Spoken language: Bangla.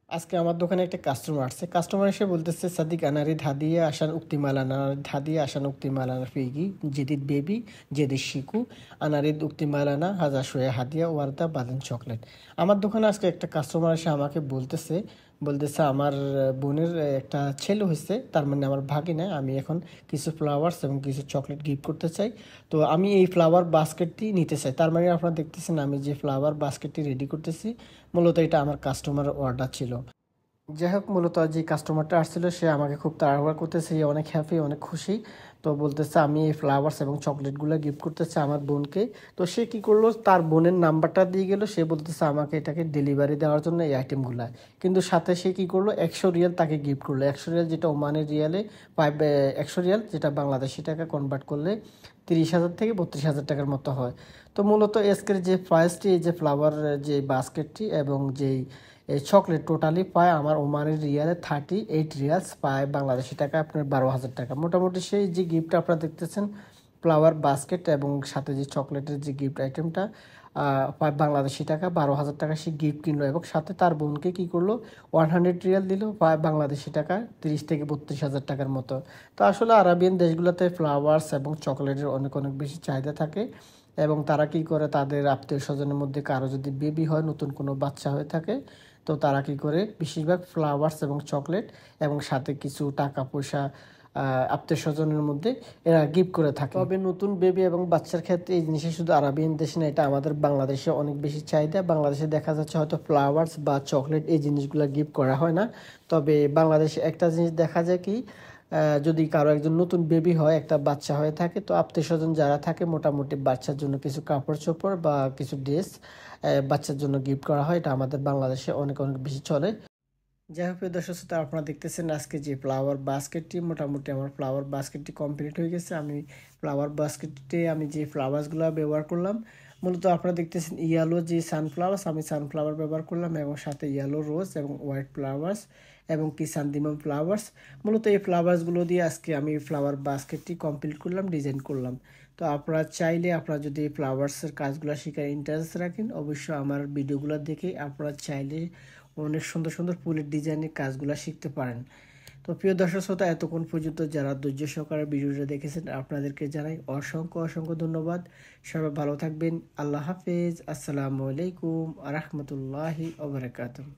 আজকে আমার দোকানে একটা কাস্টমার আসছে। কাস্টমার এসে বলতেছে, "সাদিক আনারিদ হাদিয়ে আসান উক্তিমাল আনারিদ হাদিয়ে আসান উক্তিমাল আনা ফিগি জেদিদ বেবি জেদিদ শিকু আনারিদ উক্তিমাল আনা হাজা শোয়া হাদিয়া ওয়ার্দা বাদান চকলেট।" আমার দোকানে আজকে একটা কাস্টমার এসে আমাকে বলতেছে আমার বোনের একটা ছেলে হয়েছে, তার মানে আমার ভাগিনা। আমি এখন কিছু ফ্লাওয়ার্স এবং কিছু চকলেট গিফট করতে চাই। তো আমি এই ফ্লাওয়ার বাস্কেটটি নিতে চাই। তার মানে আপনারা দেখতেছেন আমি যে ফ্লাওয়ার বাস্কেটটি রেডি করতেছি, মূলত এটা আমার কাস্টমার অর্ডার ছিল। যাই হোক, মূলত যে কাস্টমারটা আসছিল সে আমাকে খুব তাড়াহুড়া করতেছে, সে অনেক হ্যাপি, অনেক খুশি। তো বলতেছে আমি এই ফ্লাওয়ার্স এবং চকলেটগুলো গিফট করতেছে আমার বোনকে। তো সে কি করলো, তার বোনের নাম্বারটা দিয়ে গেল। সে বলতেছে আমাকে এটাকে ডেলিভারি দেওয়ার জন্য এই আইটেমগুলা। কিন্তু সাথে সে কি করলো, 100 রিয়াল তাকে গিফট করলো। 100 রিয়াল যেটা ওমানের রিয়ালে 100 রিয়াল যেটা বাংলাদেশি টাকা কনভার্ট করলে 30,000 থেকে 32,000 টাকার মতো হয়। তো মূলত আজকের যে প্রাইসটি, এই যে ফ্লাওয়ার যে বাস্কেটটি এবং যেই এই চকলেট টোটালি পায় আমার ওমানের রিয়ালে 38 রিয়ালস, পায় বাংলাদেশি টাকা আপনার 12,000 টাকা। মোটামুটি সেই যে গিফটটা আপনারা দেখতেছেন ফ্লাওয়ার বাস্কেট এবং সাথে যে চকলেটের যে গিফট আইটেমটা, পায় বাংলাদেশি টাকা 12,000 টাকা সে গিফট কিনলো এবং সাথে তার বোনকে কী করলো 100 রিয়াল দিল, পায় বাংলাদেশি টাকা 30 থেকে 32,000 টাকার মতো। তো আসলে আরাবিয়ান দেশগুলোতে ফ্লাওয়ার্স এবং চকলেটের অনেক অনেক বেশি চাহিদা থাকে এবং তারা কী করে, তাদের আত্মীয় স্বজনের মধ্যে কারো যদি বেবি হয়, নতুন কোনো বাচ্চা হয়ে থাকে, তো তারা কী করে বেশিরভাগ ফ্লাওয়ার্স এবং চকলেট এবং সাথে কিছু টাকা পয়সা আত্মীয় স্বজনের মধ্যে এরা গিফট করে থাকে। তবে নতুন বেবি এবং বাচ্চার ক্ষেত্রে এই জিনিসটা শুধু আরাবিয়ান দেশে না, এটা আমাদের বাংলাদেশে অনেক বেশি চাহিদা। বাংলাদেশে দেখা যাচ্ছে হয়তো ফ্লাওয়ার্স বা চকলেট এই জিনিসগুলো গিফট করা হয় না। তবে বাংলাদেশে একটা জিনিস দেখা যায় কি, যদি কারো একজন নতুন বেবি হয়, একটা বাচ্চা হয়ে থাকে, তো আত্মীয় স্বজন যারা থাকে মোটামুটি বাচ্চার জন্য কিছু কাপড় চোপড় বা কিছু ড্রেস বাচ্চার জন্য গিফট করা হয়। এটা আমাদের বাংলাদেশে অনেক অনেক বেশি চলে। যাই হোক, প্রিয় দর্শক শ্রোতা, আপনারা দেখতেছেন আজকে যে ফ্লাওয়ার বাস্কেটটি, মোটামুটি আমার ফ্লাওয়ার বাস্কেটটি কমপ্লিট হয়ে গেছে। আমি ফ্লাওয়ার বাস্কেটে আমি যে ফ্লাওয়ার্সগুলো ব্যবহার করলাম, মূলত আপনারা দেখতেছেন ইয়েলো যে সানফ্লাওয়ার্স, আমি সানফ্লাওয়ার ব্যবহার করলাম এবং সাথে ইয়েলো রোজ এবং হোয়াইট ফ্লাওয়ার্স এবং কিসানদিমাম ফ্লাওয়ার্স। মূলত এই ফ্লাওয়ার্সগুলো দিয়ে আজকে আমি ফ্লাওয়ার বাস্কেটটি কমপ্লিট করলাম, ডিজাইন করলাম। তো আপনারা চাইলে, আপনারা যদি ফ্লাওয়ার্সের কাজগুলো শেখার ইন্টারেস্ট রাখেন, অবশ্যই আমার ভিডিওগুলো দেখে আপনারা চাইলে অনেক সুন্দর সুন্দর ফুলের ডিজাইনের কাজগুলো শিখতে পারেন। তো প্রিয় দর্শক শ্রোতা, এতক্ষণ পর্যন্ত যারা ধৈর্য সহকারে ভিডিওটা দেখেছেন আপনাদেরকে জানাই অসংখ্য অসংখ্য ধন্যবাদ। সবাই ভালো থাকবেন। আল্লাহ হাফেজ। আসসালামু আলাইকুম আ রহমতুল্লাহি ওয়া বারাকাতুহু।